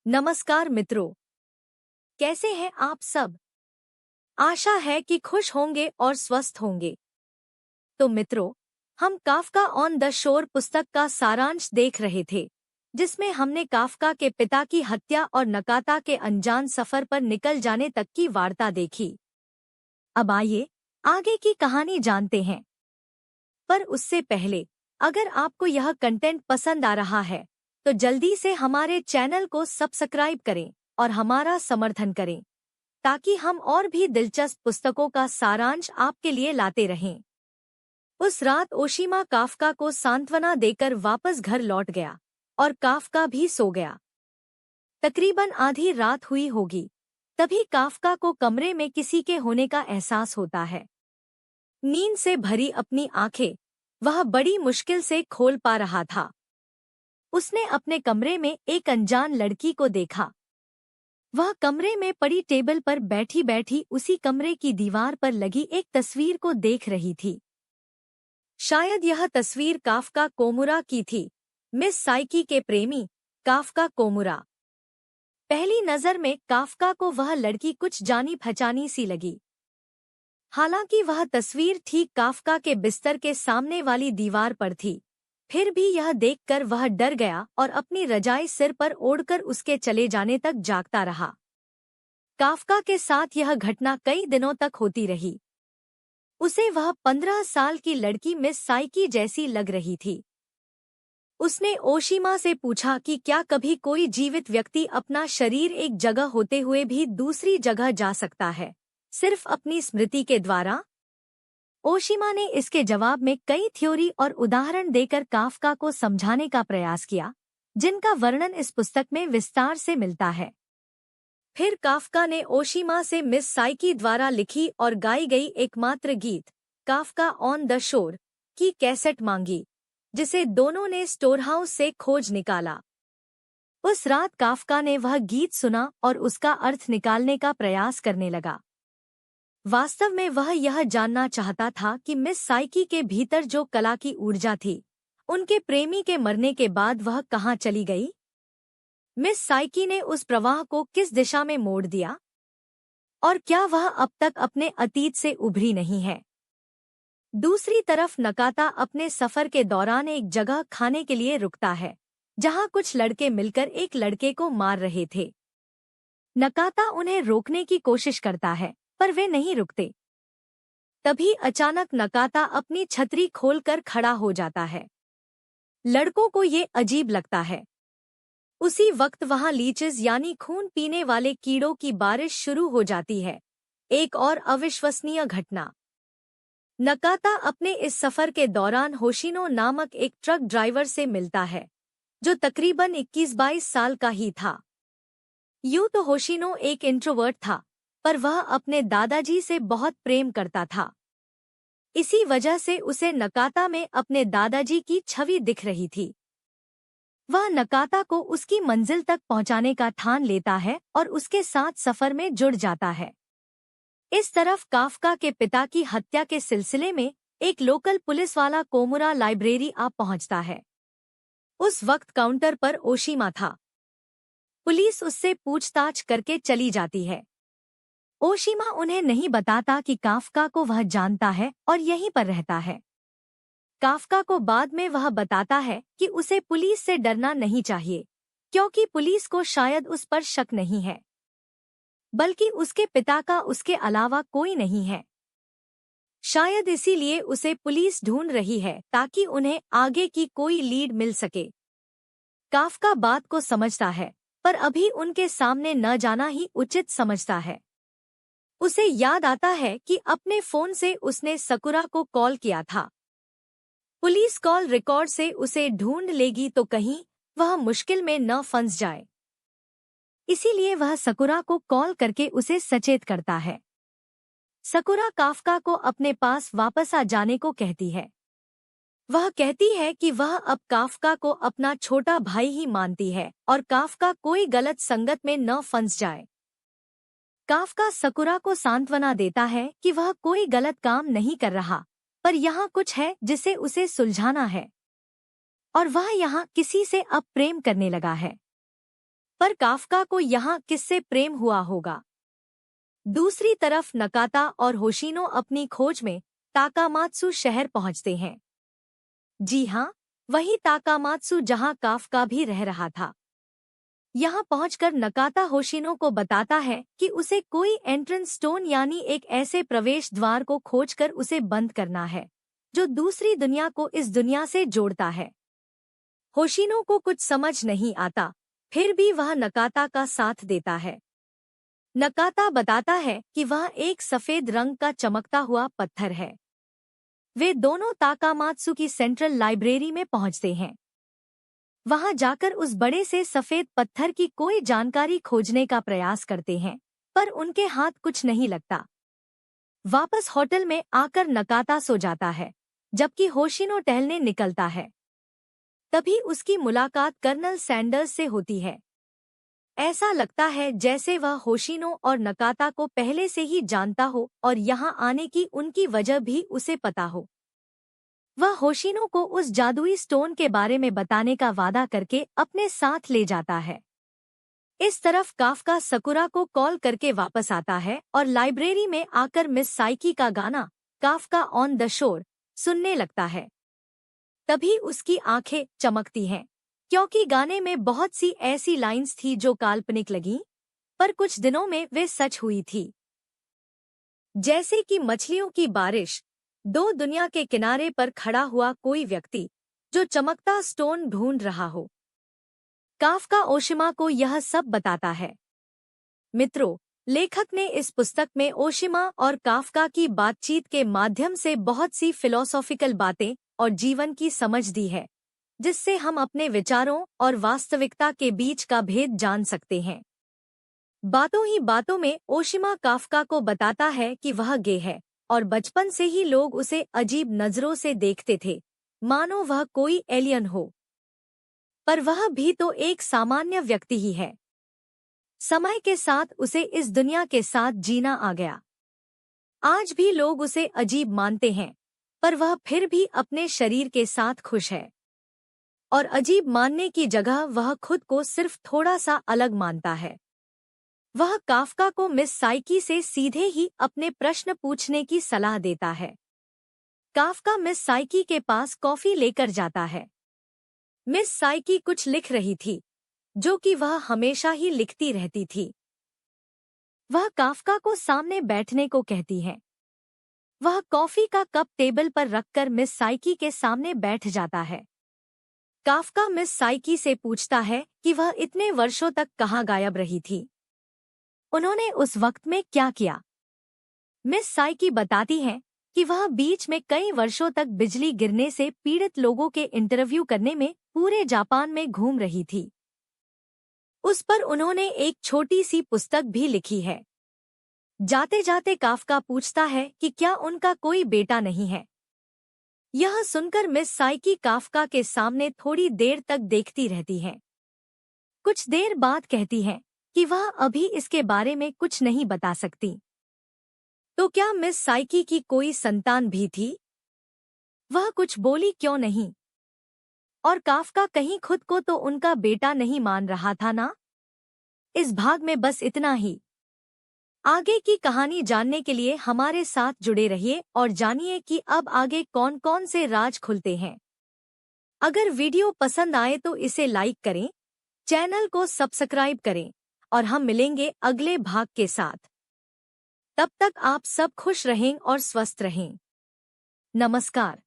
नमस्कार मित्रों, कैसे हैं आप सब। आशा है कि खुश होंगे और स्वस्थ होंगे। तो मित्रों, हम काफका ऑन द शोर पुस्तक का सारांश देख रहे थे, जिसमें हमने काफका के पिता की हत्या और नकाता के अनजान सफर पर निकल जाने तक की वार्ता देखी। अब आइए आगे की कहानी जानते हैं। पर उससे पहले, अगर आपको यह कंटेंट पसंद आ रहा है तो जल्दी से हमारे चैनल को सब्सक्राइब करें और हमारा समर्थन करें, ताकि हम और भी दिलचस्प पुस्तकों का सारांश आपके लिए लाते रहें। उस रात ओशीमा काफका को सांत्वना देकर वापस घर लौट गया और काफका भी सो गया। तकरीबन आधी रात हुई होगी, तभी काफका को कमरे में किसी के होने का एहसास होता है। नींद से भरी अपनी आंखें वह बड़ी मुश्किल से खोल पा रहा था। उसने अपने कमरे में एक अनजान लड़की को देखा। वह कमरे में पड़ी टेबल पर बैठी बैठी उसी कमरे की दीवार पर लगी एक तस्वीर को देख रही थी। शायद यह तस्वीर काफका कोमुरा की थी, मिस साइकी के प्रेमी काफका कोमुरा। पहली नजर में काफका को वह लड़की कुछ जानी पहचानी सी लगी। हालांकि वह तस्वीर ठीक काफका के बिस्तर के सामने वाली दीवार पर थी, फिर भी यह देखकर वह डर गया और अपनी रजाई सिर पर ओढ़कर उसके चले जाने तक जागता रहा। काफका के साथ यह घटना कई दिनों तक होती रही। उसे वह 15 साल की लड़की मिस साइकी जैसी लग रही थी। उसने ओशीमा से पूछा कि क्या कभी कोई जीवित व्यक्ति अपना शरीर एक जगह होते हुए भी दूसरी जगह जा सकता है, सिर्फ अपनी स्मृति के द्वारा। ओशीमा ने इसके जवाब में कई थ्योरी और उदाहरण देकर काफका को समझाने का प्रयास किया, जिनका वर्णन इस पुस्तक में विस्तार से मिलता है। फिर काफका ने ओशीमा से मिस साइकी द्वारा लिखी और गाई गई एकमात्र गीत काफका ऑन द शोर की कैसेट मांगी, जिसे दोनों ने स्टोरहाउस से खोज निकाला। उस रात काफका ने वह गीत सुना और उसका अर्थ निकालने का प्रयास करने लगा। वास्तव में वह यह जानना चाहता था कि मिस साइकी के भीतर जो कला की ऊर्जा थी, उनके प्रेमी के मरने के बाद वह कहाँ चली गई। मिस साइकी ने उस प्रवाह को किस दिशा में मोड़ दिया, और क्या वह अब तक अपने अतीत से उभरी नहीं है। दूसरी तरफ नकाता अपने सफर के दौरान एक जगह खाने के लिए रुकता है, जहां कुछ लड़के मिलकर एक लड़के को मार रहे थे। नकाता उन्हें रोकने की कोशिश करता है, पर वे नहीं रुकते। तभी अचानक नकाता अपनी छतरी खोलकर खड़ा हो जाता है। लड़कों को ये अजीब लगता है। उसी वक्त वहां लीचेस यानी खून पीने वाले कीड़ों की बारिश शुरू हो जाती है। एक और अविश्वसनीय घटना। नकाता अपने इस सफर के दौरान होशिनो नामक एक ट्रक ड्राइवर से मिलता है, जो तकरीबन 21-22 साल का ही था। यूं तो होशिनो एक इंट्रोवर्ट था, पर वह अपने दादाजी से बहुत प्रेम करता था। इसी वजह से उसे नकाता में अपने दादाजी की छवि दिख रही थी। वह नकाता को उसकी मंजिल तक पहुंचाने का ठान लेता है और उसके साथ सफर में जुड़ जाता है। इस तरफ काफका के पिता की हत्या के सिलसिले में एक लोकल पुलिस वाला कोमुरा लाइब्रेरी आ पहुंचता है। उस वक्त काउंटर पर ओशीमा था। पुलिस उससे पूछताछ करके चली जाती है। ओशीमा उन्हें नहीं बताता कि काफका को वह जानता है और यहीं पर रहता है। काफका को बाद में वह बताता है कि उसे पुलिस से डरना नहीं चाहिए, क्योंकि पुलिस को शायद उस पर शक नहीं है, बल्कि उसके पिता का उसके अलावा कोई नहीं है। शायद इसीलिए उसे पुलिस ढूंढ रही है, ताकि उन्हें आगे की कोई लीड मिल सके। काफका बात को समझता है, पर अभी उनके सामने न जाना ही उचित समझता है। उसे याद आता है कि अपने फोन से उसने सकुरा को कॉल किया था। पुलिस कॉल रिकॉर्ड से उसे ढूंढ लेगी तो कहीं वह मुश्किल में न फंस जाए। इसीलिए वह सकुरा को कॉल करके उसे सचेत करता है। सकुरा काफका को अपने पास वापस आ जाने को कहती है। वह कहती है कि वह अब काफका को अपना छोटा भाई ही मानती है और काफका कोई गलत संगत में न फंस जाए। काफका सकुरा को सांत्वना देता है कि वह कोई गलत काम नहीं कर रहा, पर यहाँ कुछ है जिसे उसे सुलझाना है, और वह यहाँ किसी से अब प्रेम करने लगा है। पर काफका को यहाँ किससे प्रेम हुआ होगा? दूसरी तरफ नकाता और होशिनो अपनी खोज में ताकामात्सु शहर पहुंचते हैं। जी हाँ, वही ताकामात्सु जहां काफका भी रह रहा था। यहाँ पहुंचकर नकाता होशिनो को बताता है कि उसे कोई एंट्रेंस स्टोन यानी एक ऐसे प्रवेश द्वार को खोजकर उसे बंद करना है जो दूसरी दुनिया को इस दुनिया से जोड़ता है। होशिनो को कुछ समझ नहीं आता, फिर भी वह नकाता का साथ देता है। नकाता बताता है कि वह एक सफेद रंग का चमकता हुआ पत्थर है। वे दोनों ताकामात्सु की सेंट्रल लाइब्रेरी में पहुंचते हैं। वहां जाकर उस बड़े से सफेद पत्थर की कोई जानकारी खोजने का प्रयास करते हैं, पर उनके हाथ कुछ नहीं लगता। वापस होटल में आकर नकाता सो जाता है, जबकि होशिनो टहलने निकलता है। तभी उसकी मुलाकात कर्नल सैंडर्स से होती है। ऐसा लगता है जैसे वह होशिनो और नकाता को पहले से ही जानता हो और यहाँ आने की उनकी वजह भी उसे पता हो। वह होशिनो को उस जादुई स्टोन के बारे में बताने का वादा करके अपने साथ ले जाता है। इस तरफ काफका सकुरा को कॉल करके वापस आता है और लाइब्रेरी में आकर मिस साइकी का गाना काफका ऑन द शोर सुनने लगता है। तभी उसकी आंखें चमकती हैं, क्योंकि गाने में बहुत सी ऐसी लाइंस थी जो काल्पनिक लगीं, पर कुछ दिनों में वे सच हुई थी। जैसे कि मछलियों की बारिश, दो दुनिया के किनारे पर खड़ा हुआ कोई व्यक्ति जो चमकता स्टोन ढूंढ रहा हो। काफका ओशिमा को यह सब बताता है। मित्रों, लेखक ने इस पुस्तक में ओशिमा और काफका की बातचीत के माध्यम से बहुत सी फिलॉसॉफिकल बातें और जीवन की समझ दी है, जिससे हम अपने विचारों और वास्तविकता के बीच का भेद जान सकते हैं। बातों ही बातों में ओशिमा काफका को बताता है कि वह गे है और बचपन से ही लोग उसे अजीब नजरों से देखते थे, मानो वह कोई एलियन हो। पर वह भी तो एक सामान्य व्यक्ति ही है। समय के साथ उसे इस दुनिया के साथ जीना आ गया। आज भी लोग उसे अजीब मानते हैं, पर वह फिर भी अपने शरीर के साथ खुश है। और अजीब मानने की जगह वह खुद को सिर्फ थोड़ा सा अलग मानता है। वह काफका को मिस साइकी से सीधे ही अपने प्रश्न पूछने की सलाह देता है। काफका मिस साइकी के पास कॉफी लेकर जाता है। मिस साइकी कुछ लिख रही थी, जो कि वह हमेशा ही लिखती रहती थी। वह काफका को सामने बैठने को कहती है। वह कॉफी का कप टेबल पर रखकर मिस साइकी के सामने बैठ जाता है। काफका मिस साइकी से पूछता है कि वह इतने वर्षों तक कहाँ गायब रही थी। उन्होंने उस वक्त में क्या किया। मिस साइकी बताती हैं कि वह बीच में कई वर्षों तक बिजली गिरने से पीड़ित लोगों के इंटरव्यू करने में पूरे जापान में घूम रही थी। उस पर उन्होंने एक छोटी सी पुस्तक भी लिखी है। जाते जाते काफका पूछता है कि क्या उनका कोई बेटा नहीं है। यह सुनकर मिस साइकी काफका के सामने थोड़ी देर तक देखती रहती हैं। कुछ देर बाद कहती हैं कि वह अभी इसके बारे में कुछ नहीं बता सकती। तो क्या मिस साइकी की कोई संतान भी थी? वह कुछ बोली क्यों नहीं? और काफका कहीं खुद को तो उनका बेटा नहीं मान रहा था ना? इस भाग में बस इतना ही। आगे की कहानी जानने के लिए हमारे साथ जुड़े रहिए और जानिए कि अब आगे कौन कौन से राज खुलते हैं। अगर वीडियो पसंद आए तो इसे लाइक करें, चैनल को सब्सक्राइब करें और हम मिलेंगे अगले भाग के साथ। तब तक आप सब खुश रहें और स्वस्थ रहें। नमस्कार।